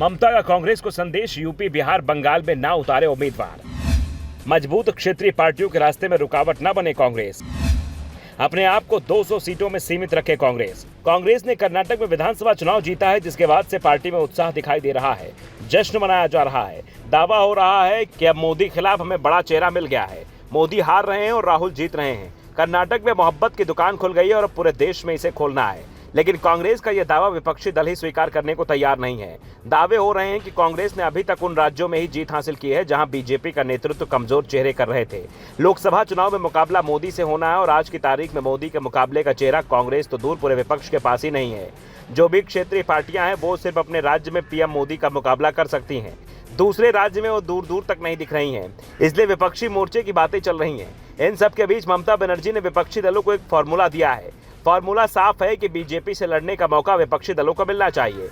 ममता का कांग्रेस को संदेश, यूपी बिहार बंगाल में ना उतारे उम्मीदवार। मजबूत क्षेत्रीय पार्टियों के रास्ते में रुकावट न बने कांग्रेस। अपने आप को 200 सीटों में सीमित रखे कांग्रेस। कांग्रेस ने कर्नाटक में विधानसभा चुनाव जीता है, जिसके बाद से पार्टी में उत्साह दिखाई दे रहा है, जश्न मनाया जा रहा है। दावा हो रहा है कि अब मोदी खिलाफ हमें बड़ा चेहरा मिल गया है। मोदी हार रहे हैं और राहुल जीत रहे हैं। कर्नाटक में मोहब्बत की दुकान खुल गई है और अब पूरे देश में इसे खोलना है। लेकिन कांग्रेस का यह दावा विपक्षी दल ही स्वीकार करने को तैयार नहीं है। दावे हो रहे हैं कि कांग्रेस ने अभी तक उन राज्यों में ही जीत हासिल की है जहां बीजेपी का नेतृत्व कमजोर चेहरे कर रहे थे। लोकसभा चुनाव में मुकाबला मोदी से होना है और आज की तारीख में मोदी के मुकाबले का चेहरा कांग्रेस तो दूर पूरे विपक्ष के पास ही नहीं है। जो भी क्षेत्रीय पार्टियां हैं वो सिर्फ अपने राज्य में पीएम मोदी का मुकाबला कर सकती हैं। दूसरे राज्य में वो दूर दूर तक नहीं दिख रही हैं, इसलिए विपक्षी मोर्चे की बातें चल रही हैं। इन सब के बीच ममता बनर्जी ने विपक्षी दलों को एक फॉर्मूला दिया है। फॉर्मूला साफ है कि बीजेपी से लड़ने का मौका विपक्षी दलों को मिलना चाहिए,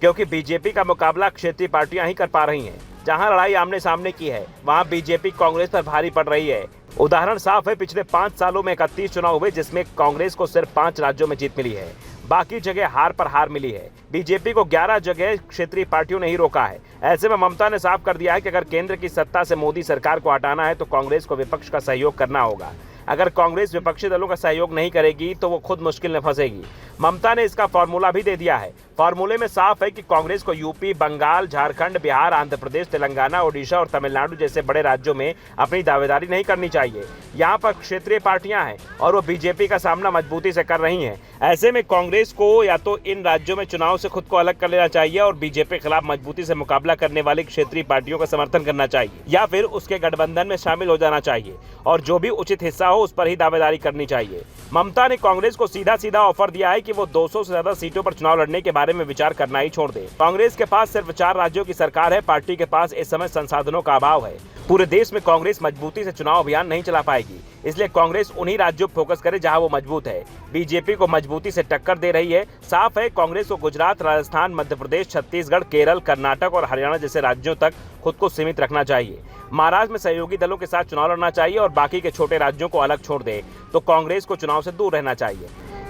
क्योंकि बीजेपी का मुकाबला क्षेत्रीय पार्टियां ही कर पा रही हैं। जहां लड़ाई आमने सामने की है वहां बीजेपी कांग्रेस पर भारी पड़ रही है। उदाहरण साफ है, पिछले 5 सालों में 31 चुनाव हुए जिसमें कांग्रेस को सिर्फ 5 राज्यों में जीत मिली है, बाकी जगह हार पर हार मिली है। बीजेपी को 11 जगह क्षेत्रीय पार्टियों ने ही रोका है। ऐसे में ममता ने साफ कर दिया है कि अगर केंद्र की सत्ता से मोदी सरकार को हटाना है तो कांग्रेस को विपक्ष का सहयोग करना होगा। अगर कांग्रेस विपक्षी दलों का सहयोग नहीं करेगी तो वो खुद मुश्किल में फंसेगी। ममता ने इसका फॉर्मूला भी दे दिया है। फॉर्मूले में साफ है कि कांग्रेस को यूपी, बंगाल, झारखंड, बिहार, आंध्र प्रदेश, तेलंगाना, ओडिशा और तमिलनाडु जैसे बड़े राज्यों में अपनी दावेदारी नहीं करनी चाहिए। यहाँ पर क्षेत्रीय पार्टियां हैं और वो बीजेपी का सामना मजबूती से कर रही हैं। ऐसे में कांग्रेस को या तो इन राज्यों में चुनाव से खुद को अलग कर लेना चाहिए और बीजेपी के खिलाफ मजबूती से मुकाबला करने वाली क्षेत्रीय पार्टियों का समर्थन करना चाहिए, या फिर उसके गठबंधन में शामिल हो जाना चाहिए और जो भी उचित हिस्सा हो उस पर ही दावेदारी करनी चाहिए। ममता ने कांग्रेस को सीधा सीधा ऑफर दिया है कि वो 200 से ज्यादा सीटों पर चुनाव लड़ने के बारे में विचार करना ही छोड़ दे। कांग्रेस के पास सिर्फ 4 राज्यों की सरकार है। पार्टी के पास इस समय संसाधनों का अभाव है। पूरे देश में कांग्रेस मजबूती से चुनाव अभियान नहीं चला पाएगी, इसलिए कांग्रेस उन्हीं राज्यों पर फोकस करे जहां वो मजबूत है। बीजेपी को मजबूती से टक्कर दे रही है। साफ है, कांग्रेस को गुजरात, राजस्थान, मध्य प्रदेश, छत्तीसगढ़, केरल, कर्नाटक और हरियाणा जैसे राज्यों तक खुद को सीमित रखना चाहिए। महाराष्ट्र में सहयोगी दलों के साथ चुनाव लड़ना चाहिए और बाकी के छोटे राज्यों को अलग छोड़ दे तो कांग्रेस को चुनाव से दूर रहना चाहिए।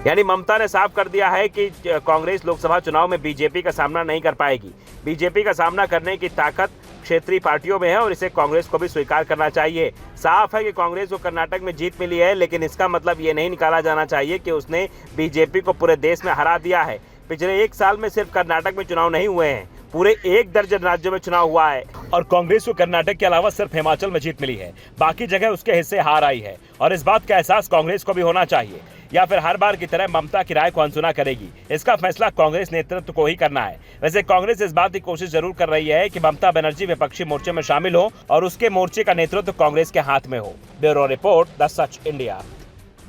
यानी ममता ने साफ कर दिया है कि कांग्रेस लोकसभा चुनाव में बीजेपी का सामना नहीं कर पाएगी। बीजेपी का सामना करने की ताकत क्षेत्रीय पार्टियों में है और इसे कांग्रेस को भी स्वीकार करना चाहिए। साफ है कि कांग्रेस को कर्नाटक में जीत मिली है, लेकिन इसका मतलब ये नहीं निकाला जाना चाहिए कि उसने बीजेपी को पूरे देश में हरा दिया है। पिछले 1 साल में सिर्फ कर्नाटक में चुनाव नहीं हुए हैं, पूरे 1 दर्जन राज्यों में चुनाव हुआ है और कांग्रेस को कर्नाटक के अलावा सिर्फ हिमाचल में जीत मिली है। बाकी जगह उसके हिस्से हार आई है और इस बात का एहसास कांग्रेस को भी होना चाहिए, या फिर हर बार की तरह ममता की राय को अनसुना करेगी। इसका फैसला कांग्रेस नेतृत्व को ही करना है। वैसे कांग्रेस इस बात की कोशिश जरूर कर रही है कि ममता बनर्जी विपक्षी मोर्चे में शामिल हो और उसके मोर्चे का नेतृत्व कांग्रेस के हाथ में हो। Bureau report, the such India.